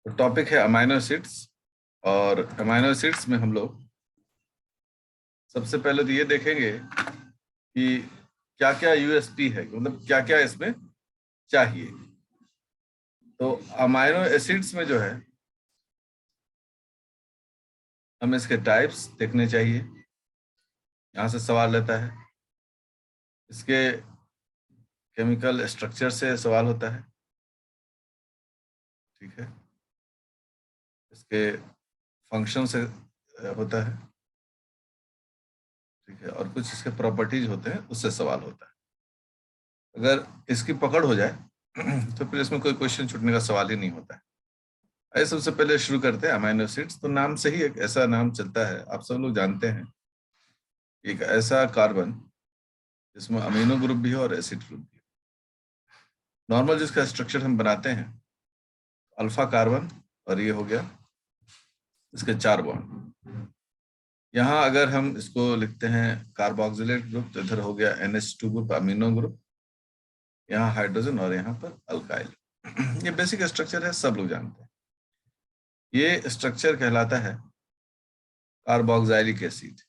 तो टॉपिक है amino acids. और अमाइनो एसिड्स में हम लोग सबसे पहले तो ये देखेंगे कि क्या क्या यूएसपी है, मतलब क्या क्या इसमें चाहिए। तो अमाइनो एसिड्स में जो है हमें इसके टाइप्स देखने चाहिए, यहाँ से सवाल रहता है। इसके केमिकल स्ट्रक्चर से सवाल होता है, ठीक है। इसके फंक्शन से होता है, ठीक है। और कुछ इसके प्रॉपर्टीज होते हैं, उससे सवाल होता है। अगर इसकी पकड़ हो जाए तो फिर इसमें कोई क्वेश्चन छूटने का सवाल ही नहीं होता है। आइए सबसे पहले शुरू करते हैं अमाइनो एसिड्स। तो नाम से ही एक ऐसा नाम चलता है, आप सब लोग जानते हैं, एक ऐसा कार्बन जिसमें अमीनो ग्रुप भी है और एसिड ग्रुप भी है। नॉर्मल जिसका स्ट्रक्चर हम बनाते हैं अल्फा कार्बन, और ये हो गया इसके 4 बॉन्ड। यहाँ अगर हम इसको लिखते हैं कार्बोक्सिलेट ग्रुप, तो इधर हो गया NH2 ग्रुप अमीनो ग्रुप, यहाँ हाइड्रोजन और यहाँ पर अल्काइल। ये बेसिक स्ट्रक्चर है, सब लोग जानते हैं। ये स्ट्रक्चर कहलाता है कार्बोक्सिलिक एसिड।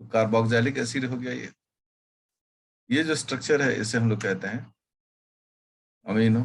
तो कार्बोक्सिलिक एसिड हो गया ये जो स्ट्रक्चर है इसे हम लोग कहते हैं अमीनो।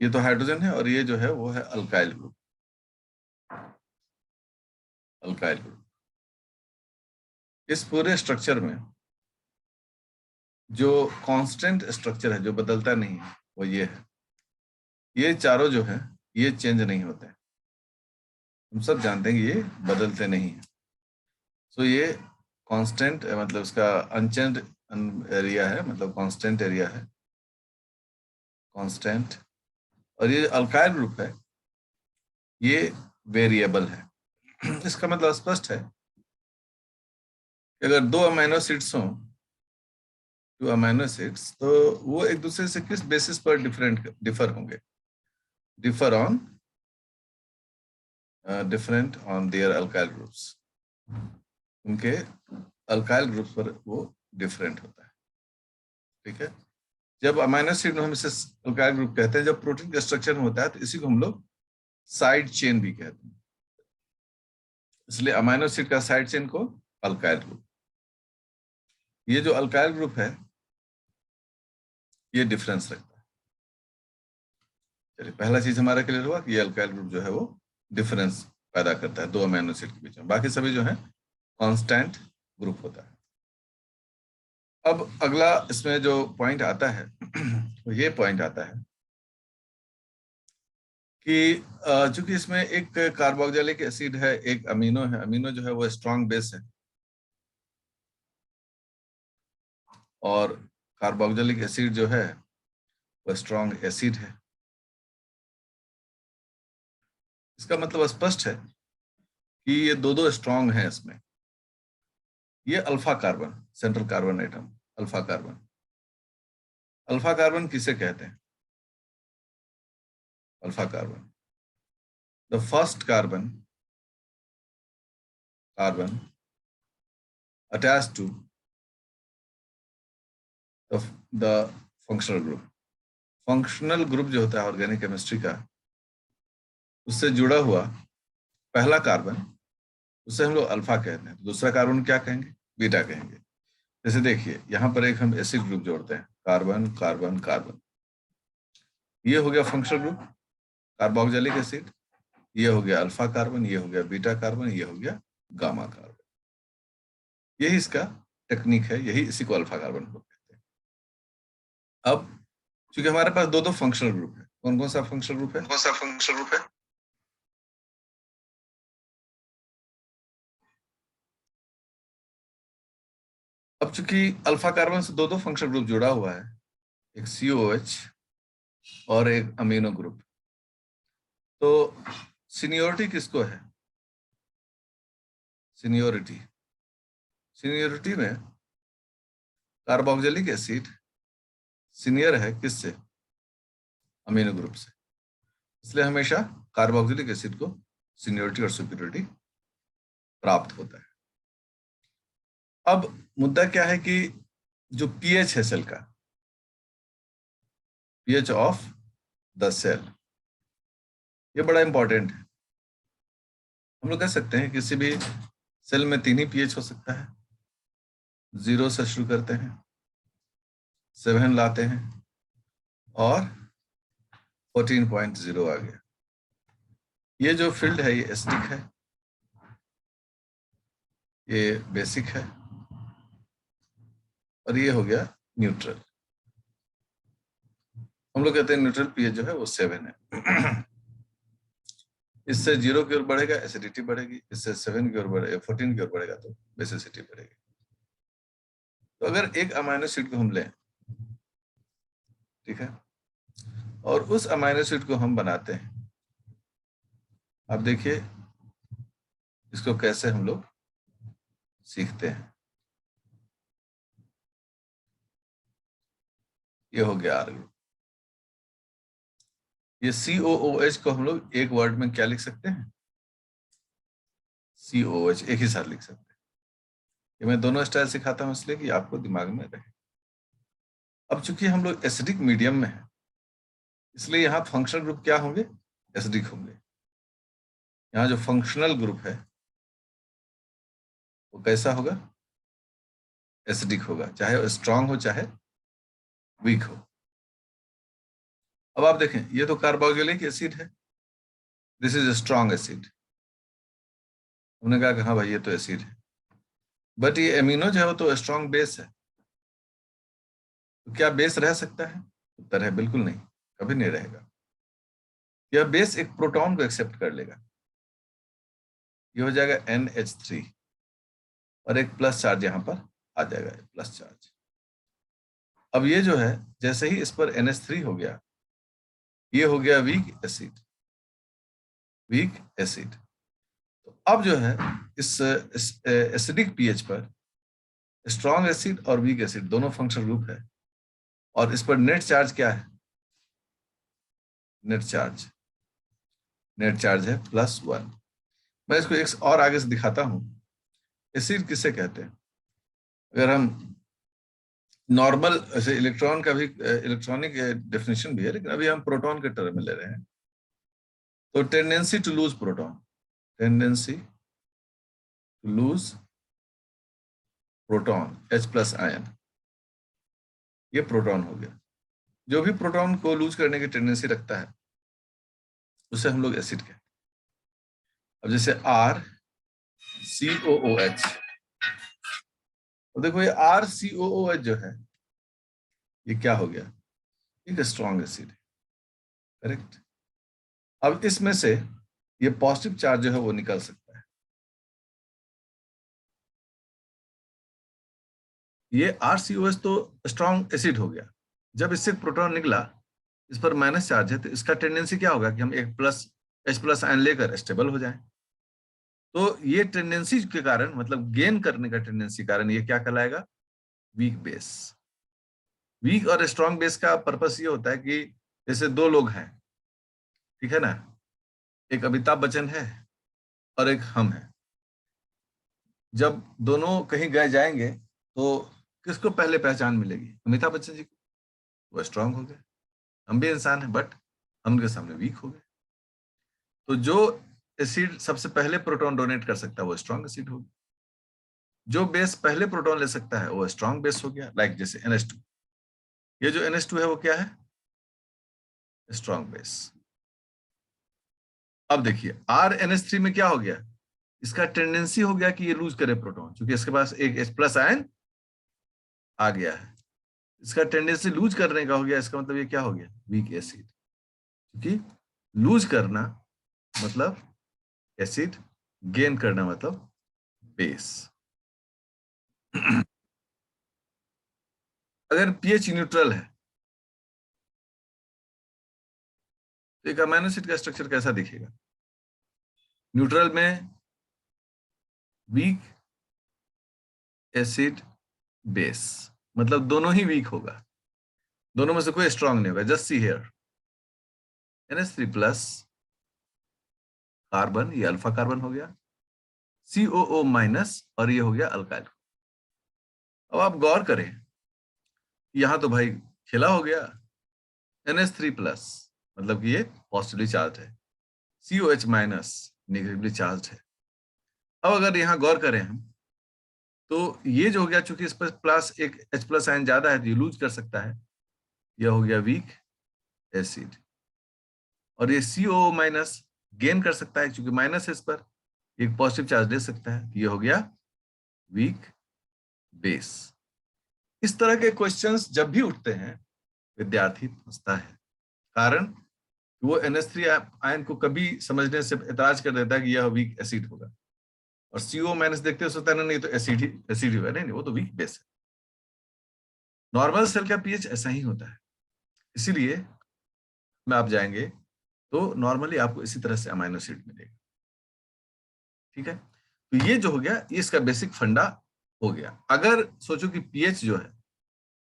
ये तो हाइड्रोजन है और ये जो है वो है अल्काइल ग्रुप। अल्काइल ग्रुप इस पूरे स्ट्रक्चर में जो कांस्टेंट स्ट्रक्चर है, जो बदलता नहीं है, वो ये है। ये चारों जो है ये चेंज नहीं होते हैं, हम सब जानते हैं कि ये बदलते नहीं है। सो ये कांस्टेंट, मतलब इसका अनचेंज्ड एरिया है, मतलब कांस्टेंट एरिया है, कांस्टेंट। और ये अल्काइल ग्रुप है, ये वेरिएबल है। इसका मतलब स्पष्ट है कि अगर 2 अमीनो एसिड्स हों, 2 अमीनो एसिड्स, तो वो एक दूसरे से किस बेसिस पर डिफर होंगे? Different on their alkyl groups. उनके अल्काइल ग्रुप्स पर वो डिफरेंट होता है, ठीक है। जब अमीनो एसिड में हम इसे अल्काइल ग्रुप कहते हैं, जब प्रोटीन के स्ट्रक्चर में होता है तो इसी को हम लोग साइड चेन भी कहते हैं। इसलिए अमीनो एसिड का साइड चेन को अल्काइल ग्रुप। ये जो अल्काइल ग्रुप है ये डिफरेंस रखता है। चलिए, पहला चीज हमारा क्लियर हुआ कि ये अल्काइल ग्रुप जो है वो डिफरेंस पैदा करता है 2 अमीनो एसिड के बीच में। बाकी सभी जो है कांस्टेंट ग्रुप होता है। अब अगला इसमें जो पॉइंट आता है वो ये पॉइंट आता है कि चूंकि इसमें एक कार्बोक्सिलिक एसिड है, एक अमीनो है। अमीनो जो है वो स्ट्रॉन्ग बेस है और कार्बोक्सिलिक एसिड जो है वो स्ट्रॉन्ग एसिड है। इसका मतलब स्पष्ट है कि ये दो स्ट्रॉन्ग हैं इसमें। ये alpha carbon, central carbon atom, alpha carbon. Alpha carbon किसे कहते हैं? Alpha carbon, the first carbon attached to the functional group. Functional group जो होता है ऑर्गेनिक केमिस्ट्री का, उससे जुड़ा हुआ पहला कार्बन, उसे हम लोग अल्फा कहते हैं। तो दूसरा कार्बन क्या कहेंगे? बीटा कहेंगे। जैसे देखिए, यहाँ पर एक हम एसिड ग्रुप जोड़ते हैं, कार्बन कार्बन कार्बन। ये हो गया फंक्शनल ग्रुप कार्बोक्सिलिक एसिड। ये हो गया अल्फा कार्बन, ये हो गया बीटा कार्बन, ये हो गया गामा कार्बन। यही इसका टेक्निक है, यही इसी को अल्फा कार्बन को कहते हैं। अब चूंकि हमारे पास दो फंक्शनल ग्रुप है, कौन कौन सा फंक्शनल ग्रुप है? कौन सा फंक्शनल ग्रुप है? अब चूंकि अल्फा कार्बन से दो फंक्शनल ग्रुप जुड़ा हुआ है, एक COH और एक अमीनो ग्रुप, तो सीनियोरिटी किसको है? सीनियोरिटी सीनियोरिटी में कार्बोक्सिलिक एसिड सीनियर है किससे? अमीनो ग्रुप से। इसलिए हमेशा कार्बोक्सिलिक एसिड को सीनियोरिटी और सुपीरियोरिटी प्राप्त होता है। अब मुद्दा क्या है कि जो पीएच है सेल का, पीएच ऑफ द सेल। ये बड़ा इंपॉर्टेंट है। हम लोग कह सकते हैं किसी भी सेल में 3 ही पीएच हो सकता है। 0 से शुरू करते हैं, 7 लाते हैं और 14.0 आ गया। ये जो फील्ड है ये एसिडिक है, ये बेसिक है और ये हो गया न्यूट्रल। हम लोग कहते हैं न्यूट्रल पीएच जो है वो 7 है। इससे 0 की ओर बढ़ेगा एसिडिटी बढ़ेगी, इससे 7 की ओर बढ़ेगा, 14 की ओर बढ़ेगा तो बेसिसिटी बढ़ेगी। तो अगर एक अमाइनो एसिड को हम लें, ठीक है, और उस अमाइनो एसिड को हम बनाते हैं, अब देखिए इसको कैसे हम लोग सीखते हैं। ये हो गया आर। ये COOH को हम लोग एक वर्ड में क्या लिख सकते हैं? COH एक ही साथ लिख सकते हैं। ये मैं दोनों स्टाइल सिखाता हूं इसलिए कि आपको दिमाग में रहे। अब चूंकि हम लोग एसिडिक मीडियम में है, इसलिए यहाँ फंक्शनल ग्रुप क्या होंगे? एसिडिक होंगे। यहाँ जो फंक्शनल ग्रुप है वो कैसा होगा? एसिडिक होगा, चाहे वो स्ट्रांग हो चाहे वीक हो। अब आप देखें, ये तो कार्बोक्सिलिक एसिड है, दिस इज स्ट्रांग एसिड। हमने कहा कि हाँ भाई ये तो एसिड है, बट ये एमिनो जो है वो तो स्ट्रांग बेस है। तो क्या बेस रह सकता है? उत्तर है बिल्कुल नहीं, कभी नहीं रहेगा। यह बेस एक प्रोटॉन को एक्सेप्ट कर लेगा, ये हो जाएगा NH3 और एक प्लस चार्ज यहां पर आ जाएगा, प्लस चार्ज। अब ये जो है जैसे ही इस पर NH3 हो गया, ये हो गया वीक एसिड, वीक एसिड। तो अब जो है इस एसिडिक पीएच पर स्ट्रॉन्ग एसिड और वीक एसिड दोनों फंक्शनल ग्रुप है, और इस पर नेट चार्ज क्या है? नेट चार्ज है +1। मैं इसको एक और आगे से दिखाता हूं। एसिड किसे कहते हैं? अगर हम नॉर्मल ऐसे इलेक्ट्रॉन का भी इलेक्ट्रॉनिक डेफिनेशन भी है, लेकिन अभी हम प्रोटॉन के टर्म में ले रहे हैं। तो tendency to lose proton, tendency to lose proton, H+ ion, ये प्रोटॉन हो गया। जो भी प्रोटॉन को लूज करने की टेंडेंसी रखता है उसे हम लोग एसिड कहते हैं। अब जैसे RCOOH, तो देखो ये RCOOH जो है ये क्या हो गया? एक स्ट्रॉन्ग एसिड है, करेक्ट। अब इसमें से ये पॉजिटिव चार्ज जो है वो निकल सकता है। ये RCOH तो स्ट्रॉन्ग एसिड हो गया, जब इससे प्रोटॉन निकला इस पर माइनस चार्ज है, तो इसका टेंडेंसी क्या होगा कि हम एक H+ आयन लेकर स्टेबल हो जाएं। तो ये टेंडेंसी के कारण, मतलब गेन करने का टेंडेंसी कारण, ये क्या कहलाएगा? Weak base. वीक और स्ट्रॉन्ग बेस का पर्पस ये होता है कि जैसे दो लोग हैं, ठीक है ना, एक अमिताभ बच्चन है और एक हम हैं। जब दोनों कहीं गए जाएंगे तो किसको पहले पहचान मिलेगी? अमिताभ बच्चन जी को, वो स्ट्रांग हो गए। हम भी इंसान हैं बट हम उनके सामने वीक हो गए। तो जो एसिड सबसे पहले प्रोटॉन डोनेट कर सकता है वो स्ट्रांग एसिड होगी। जो बेस पहले प्रोटॉन ले सकता है वो स्ट्रांग बेस हो गया, लाइक जैसे NH2। ये जो NH2 है वो क्या है? Strong base. अब देखिए RNH3 में क्या हो गया? इसका टेंडेंसी हो गया कि ये लूज करे प्रोटॉन, क्योंकि इसके पास एक H+ आयन आ गया है। इसका टेंडेंसी लूज करने का हो गया, इसका मतलब ये क्या हो गया? Weak acid. क्योंकि लूज करना मतलब एसिड, गेन करना मतलब बेस। अगर पीएच न्यूट्रल है तो एक अमीनो एसिड का स्ट्रक्चर कैसा दिखेगा? न्यूट्रल में वीक एसिड बेस, मतलब दोनों ही वीक होगा, दोनों में से कोई स्ट्रांग नहीं होगा। Just see here, NH3+ carbon, ये अल्फा कार्बन हो गया, COO- और ये हो गया अल्काइल। अब आप गौर करें, यहां तो भाई खेला हो गया। NH3+, मतलब कि ये पॉजिटिवली चार्ज है, COH माइनस नेगेटिवली चार्ज है। अब अगर यहाँ गौर करें हम, तो ये जो हो गया, चूंकि इस पर प्लस एक H+ आयन ज्यादा है तो ये लूज कर सकता है, यह हो गया वीक एसिड। और ये COO माइनस गेन कर सकता है, क्योंकि माइनस है इस पर, एक पॉजिटिव चार्ज ले सकता है, ये हो गया वीक बेस। इस तरह के क्वेश्चंस जब भी उठते हैं विद्यार्थी फंसता है, कारण वो NH3 आयन को कभी समझने से एतराज कर देता है कि यह वीक एसिड होगा, और CO माइनस देखते हैं सोचता है नहीं तो एसिड ही होगा, नहीं वो तो वीक बेस है। नॉर्मल सेल का पीएच ऐसा ही होता है, इसीलिए में आप जाएंगे तो नॉर्मली आपको इसी तरह से अमाइनो एसिड मिलेगा। ठीक है, तो ये जो हो गया ये इसका बेसिक फंडा हो गया। अगर सोचो कि पीएच जो है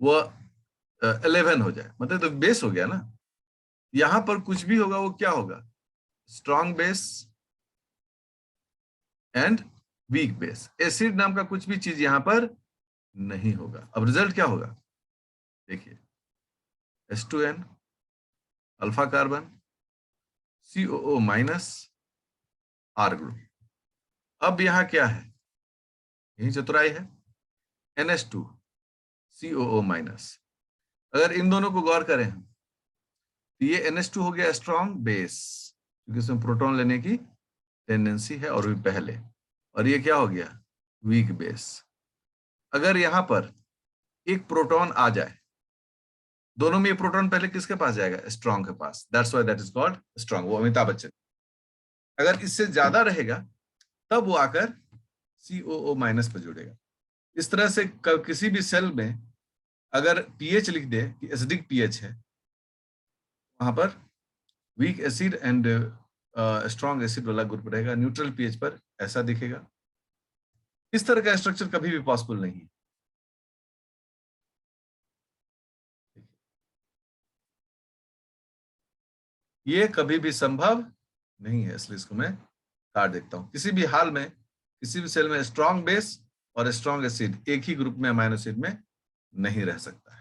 वो 11 हो जाए, मतलब तो बेस हो गया ना, यहां पर कुछ भी होगा वो क्या होगा, strong base and weak base. Acid नाम का कुछ भी चीज यहां पर नहीं होगा। अब रिजल्ट क्या होगा, देखिए H2N alpha carbon, COO minus, R group. अब यहां क्या है, यही चतुराई है, NH2 COO माइनस। अगर इन दोनों को गौर करें हम, तो ये NH2 हो गया स्ट्रॉन्ग बेस, क्योंकि इसमें प्रोटॉन लेने की टेंडेंसी है और भी पहले, और ये क्या हो गया, वीक बेस। अगर यहां पर एक प्रोटॉन आ जाए, दोनों में ये प्रोटॉन पहले किसके पास जाएगा, स्ट्रॉन्ग के पास, that's why that is called strong, वो अमिताभ बच्चन। अगर इससे ज्यादा रहेगा तब वो आकर COO माइनस पर जुड़ेगा। इस तरह से किसी भी सेल में अगर पीएच लिख दे कि एसिडिक पीएच है, वहां पर weak acid and strong acid वाला ग्रुप रहेगा, न्यूट्रल पीएच पर ऐसा दिखेगा। इस तरह का स्ट्रक्चर कभी भी पॉसिबल नहीं है। ये कभी भी संभव नहीं है, इसलिए इसको मैं काट देता हूं। किसी भी हाल में किसी भी सेल में स्ट्रॉन्ग बेस और स्ट्रॉन्ग एसिड एक ही ग्रुप में अमाइनो एसिड में नहीं रह सकता है।